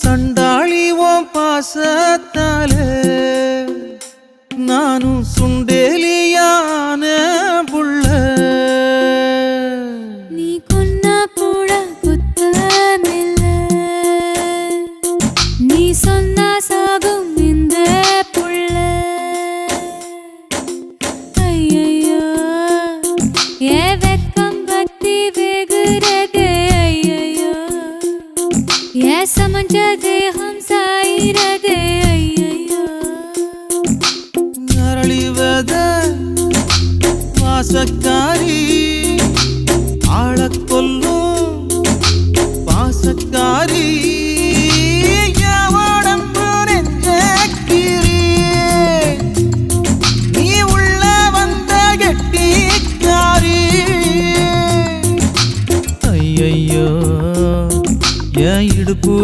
சண்டாளி ஓம் பாசத்தால நானும் சுண்டேலியான புள்ள. நீ கொன்னா கூட குத்தமில்ல, நீ சொன்னா சாகும் இந்த புள்ள. ஐயையோ ஏ வெக்கம் பக்தி வெகுறதே, ஐயையோ ஏ சமஞ்ச தேகம் சாயிரதே, ஐயையோ அரளிவத வாசக்காரி ஆளக் கொல்லும் பாசக்காரி.